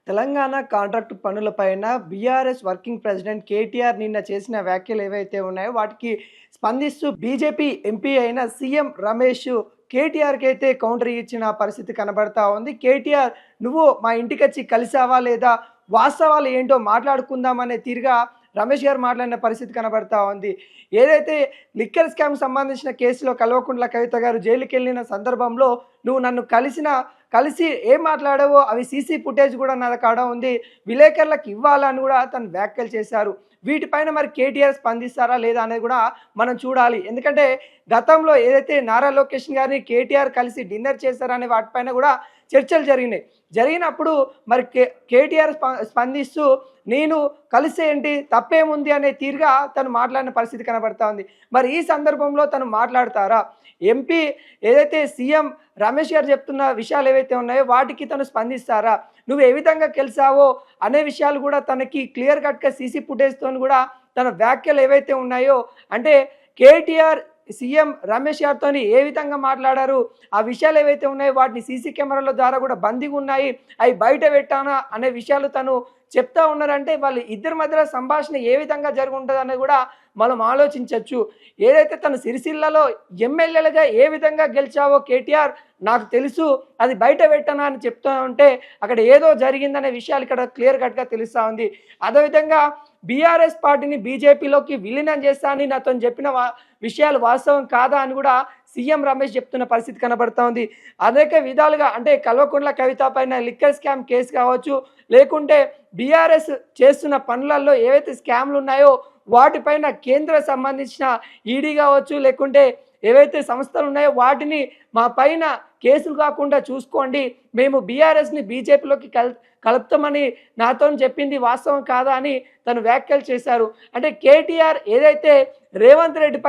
Telangana contract పనులపైన BRS working president KTR నిన్న చేసిన వ్యాఖ్యలు ఏవైతే ఉన్నాయో వాటికి స్పందిస్తూ బీజేపీ ఎంపీ అయిన సీఎం రమేష్ కేటీఆర్కి అయితే కౌంటర్ ఇచ్చిన పరిస్థితి కనబడతా ఉంది. కేటీఆర్ నువ్వు మా ఇంటికి వచ్చి కలిసావా లేదా వాస్తవాలు ఏంటో మాట్లాడుకుందామనే తీరుగా రమేష్ గారు మాట్లాడిన పరిస్థితి కనబడతా ఉంది. ఏదైతే లిక్కర్ స్కామ్ సంబంధించిన కేసులో కల్వకుంట్ల కవిత గారు జైలుకి వెళ్ళిన సందర్భంలో నువ్వు నన్ను కలిసి ఏం మాట్లాడావో అవి సీసీ ఫుటేజ్ కూడా నా కాడ ఉంది, విలేకరులకు ఇవ్వాలని కూడా తను వ్యాఖ్యలు చేశారు. వీటిపైన మరి కేటీఆర్ స్పందిస్తారా లేదా అనేది కూడా మనం చూడాలి. ఎందుకంటే గతంలో ఏదైతే నారా లోకేష్ గారిని కేటీఆర్ కలిసి డిన్నర్ చేశారనే వాటిపైన కూడా చర్చలు జరిగినప్పుడు మరి కేటీఆర్ స్పందిస్తూ నేను కలిసేంటి తప్పేముంది అనే తీరుగా తను మాట్లాడిన పరిస్థితి కనబడతా ఉంది. మరి ఈ సందర్భంలో తను మాట్లాడతారా? ఎంపీ ఏదైతే సీఎం రమేష్ గారు చెప్తున్న విషయాలు ఏవైతే ఉన్నాయో వాటికి తను స్పందిస్తారా? నువ్వు ఏ విధంగా కలిసావో అనే విషయాలు కూడా తనకి క్లియర్ కట్గా సీసీ ఫుటేజ్తో కూడా తన వ్యాఖ్యలు ఏవైతే ఉన్నాయో అంటే కేటీఆర్ సీఎం రమేష్ గారితో ఏ విధంగా మాట్లాడారు, ఆ విషయాలు ఏవైతే ఉన్నాయో వాటిని సీసీ కెమెరాల ద్వారా కూడా బందీగా ఉన్నాయి, అవి బయట పెట్టానా అనే విషయాలు తను చెప్తా ఉన్నారంటే వాళ్ళు ఇద్దరి మధ్యలో సంభాషణ ఏ విధంగా జరుగుంటుంది అనేది కూడా మనం ఆలోచించవచ్చు. ఏదైతే తను సిరిసిల్లలో ఎమ్మెల్యేలుగా ఏ విధంగా గెలిచావో కేటీఆర్ నాకు తెలుసు, అది బయట పెట్టనా అని చెప్తూ ఉంటే అక్కడ ఏదో జరిగిందనే విషయాలు ఇక్కడ క్లియర్ కట్గా తెలుస్తూ ఉంది. అదేవిధంగా బీఆర్ఎస్ పార్టీని బీజేపీలోకి విలీనం చేస్తా అని నాతో చెప్పిన విషయాలు వాస్తవం కాదా అని కూడా సీఎం రమేష్ చెప్తున్న పరిస్థితి కనబడతా ఉంది. అనేక విధాలుగా అంటే కల్వకుంట్ల కవిత పైన లిక్కర్ స్కామ్ కేసు కావచ్చు, లేకుంటే బీఆర్ఎస్ చేస్తున్న పనులలో ఏవైతే స్కామ్లు ఉన్నాయో వాటిపైన కేంద్ర సంబంధించిన ఈడీ కావచ్చు, లేకుంటే ఏవైతే సంస్థలు ఉన్నాయో వాటిని మా పైన కేసులు కాకుండా చూసుకోండి, మేము బీఆర్ఎస్ని బీజేపీలోకి కలుపుతామని నాతో చెప్పింది వాస్తవం కాదా అని తను వ్యాఖ్యలు చేశారు. అంటే కేటీఆర్ ఏదైతే రేవంత్ రెడ్డి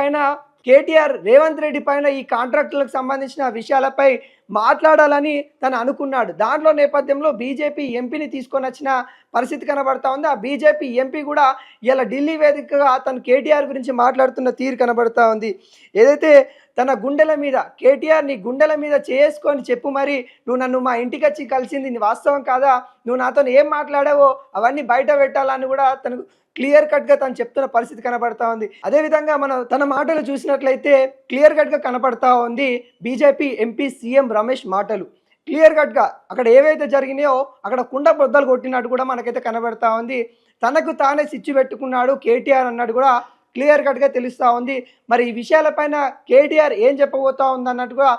పైన ఈ కాంట్రాక్టులకు సంబంధించిన విషయాలపై మాట్లాడాలని తను అనుకున్నాడు. దాంట్లో నేపథ్యంలో బీజేపీ ఎంపీని తీసుకొని వచ్చిన పరిస్థితి కనబడతా ఉంది. ఆ బీజేపీ ఎంపీ కూడా ఇలా ఢిల్లీ వేదికగా తను కేటీఆర్ గురించి మాట్లాడుతున్న తీరు కనబడతా ఉంది. ఏదైతే తన గుండెల మీద కేటీఆర్ నీ గుండెల మీద చేసుకొని చెప్పు, మరి నువ్వు నన్ను మా ఇంటికి వచ్చి కలిసింది నీ వాస్తవం కాదా, నువ్వు నాతో ఏం మాట్లాడావో అవన్నీ బయట పెట్టాలని కూడా తనకు క్లియర్ కట్గా తను చెప్తున్న పరిస్థితి కనబడతా ఉంది. అదేవిధంగా మనం తన మాటలు చూసినట్లయితే క్లియర్ కట్గా కనపడతా ఉంది బీజేపీ ఎంపీ సీఎం రమేష్ మాటలు. క్లియర్ కట్గా అక్కడ ఏవైతే జరిగినాయో అక్కడ కుండ బొద్దలు కొట్టినట్టు కూడా మనకైతే కనబడతా ఉంది. తనకు తానే సిచ్చు పెట్టుకున్నాడు కేటీఆర్ అన్నట్టు కూడా క్లియర్ కట్గా తెలుస్తూ ఉంది. మరి ఈ విషయాలపైన కేటీఆర్ ఏం చెప్పబోతా ఉంది అన్నట్టుగా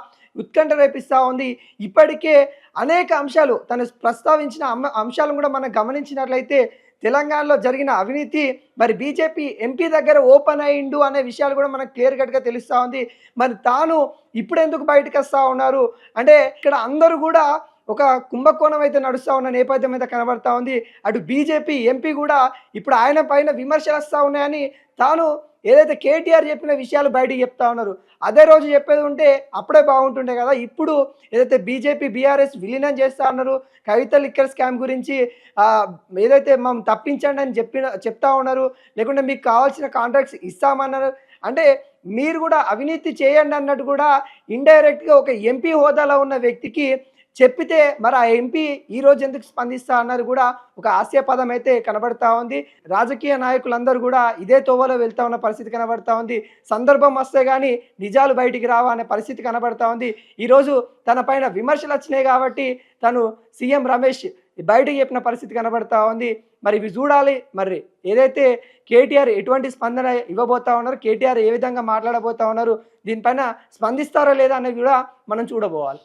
ఉత్కంఠ రేపిస్తూ ఉంది. ఇప్పటికే అనేక అంశాలు తను ప్రస్తావించిన అంశాలను కూడా మనం గమనించినట్లయితే తెలంగాణలో జరిగిన అవినీతి మరి బీజేపీ ఎంపీ దగ్గర ఓపెన్ అయిండు అనే విషయాలు కూడా మనకు క్లియర్ కట్గా తెలుస్తూ ఉంది. మరి తాను ఇప్పుడు ఎందుకు బయటకు వస్తూ ఉన్నారు అంటే ఇక్కడ అందరూ కూడా ఒక కుంభకోణం అయితే నడుస్తూ ఉన్న నేపథ్యం అయితే కనబడతా ఉంది. అటు బీజేపీ ఎంపీ కూడా ఇప్పుడు ఆయన పైన విమర్శలు వస్తూ ఉన్నాయని తాను ఏదైతే కేటీఆర్ చెప్పిన విషయాలు బయటికి చెప్తా ఉన్నారు. అదే రోజు చెప్పేది ఉంటే అప్పుడే బాగుంటుండే కదా. ఇప్పుడు ఏదైతే బీజేపీ బీఆర్ఎస్ విలీనం చేస్తా ఉన్నారు, కవిత లిక్కర్ స్కామ్ గురించి ఏదైతే మనం తప్పించండి అని చెప్తా ఉన్నారు, లేకుంటే మీకు కావాల్సిన కాంట్రాక్ట్స్ ఇస్తామన్నారు. అంటే మీరు కూడా అవినీతి చేయండి అన్నట్టు కూడా ఇండైరెక్ట్గా ఒక ఎంపీ హోదాలో ఉన్న వ్యక్తికి చెప్పితే మరి ఆ ఎంపీ ఈరోజు ఎందుకు స్పందిస్తా అన్నది కూడా ఒక హాస్యాపదం అయితే కనబడతా ఉంది. రాజకీయ నాయకులందరూ కూడా ఇదే తోవలో వెళ్తా ఉన్న పరిస్థితి కనబడతా ఉంది. సందర్భం వస్తే కానీ నిజాలు బయటికి రావా అనే పరిస్థితి కనబడతా ఉంది. ఈరోజు తన పైన విమర్శలు వచ్చినాయి కాబట్టి తను సీఎం రమేష్ బయటకు చెప్పిన పరిస్థితి కనబడతా ఉంది. మరి ఇవి చూడాలి, మరి ఏదైతే కేటీఆర్ ఎటువంటి స్పందన ఇవ్వబోతా ఉన్నారు, కేటీఆర్ ఏ విధంగా మాట్లాడబోతా ఉన్నారు, దీనిపైన స్పందిస్తారో లేదా అనేది కూడా మనం చూడబోవాలి.